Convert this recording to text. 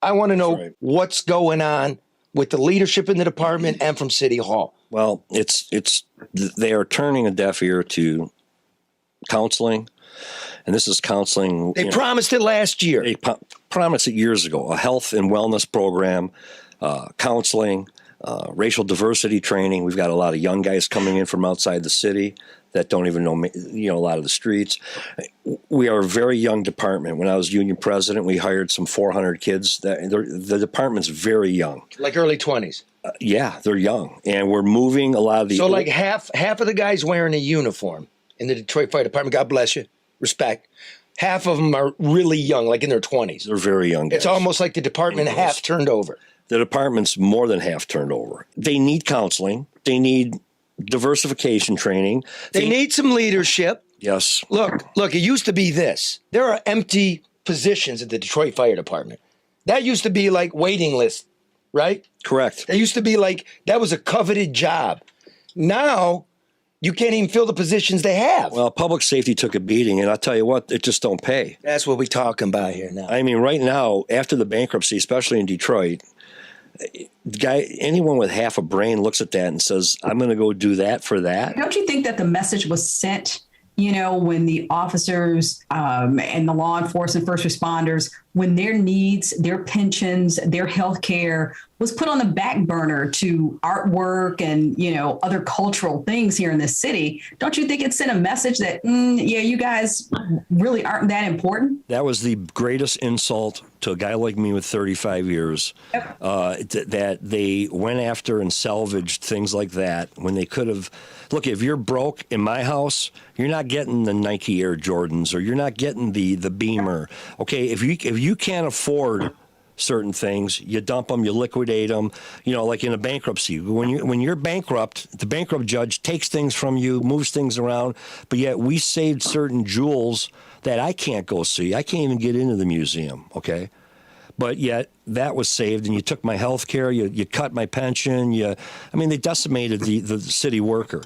I want to know right. what's going on with the leadership in the department and from City Hall. Well, they are turning a deaf ear to counseling, and this is counseling. They promised it last year. They promised it years ago. A health and wellness program, counseling, racial diversity training. We've got a lot of young guys coming in from outside the city that don't even know, a lot of the streets. We are a very young department. When I was union president, we hired some 400 kids. The department's very young. Like early 20s. Yeah, they're young. And we're moving a lot of the... So like half of the guys wearing a uniform in the Detroit Fire Department, God bless you, respect, half of them are really young, like in their 20s. They're very young guys. It's almost like the department half turned over. The department's more than half turned over. They need counseling. They need diversification training. They need some leadership. Yes. Look, it used to be this. There are empty positions at the Detroit Fire Department. That used to be like waiting list, right? Correct. That used to be like, that was a coveted job. Now, you can't even fill the positions they have. Well, public safety took a beating, and I'll tell you what, it just don't pay. That's what we're talking about here now. I mean, right now, after the bankruptcy, especially in Detroit, anyone with half a brain looks at that and says, I'm going to go do that for that. Don't you think that the message was sent, when the officers and the law enforcement, first responders, when their needs, their pensions, their health care was put on the back burner to artwork and, other cultural things here in this city? Don't you think it sent a message that, you guys really aren't that important? That was the greatest insult to a guy like me with 35 years, that they went after and salvaged things like that when they could have. Look, if you're broke in my house, you're not getting the Nike Air Jordans, or you're not getting the Beamer. Okay, if you can't afford certain things, you dump them, you liquidate them. Like in a bankruptcy, when you're bankrupt, the bankrupt judge takes things from you, moves things around. But yet we saved certain jewels that I can't go see. I can't even get into the museum. Okay. But yet that was saved, and you took my health care, you cut my pension, they decimated the city worker.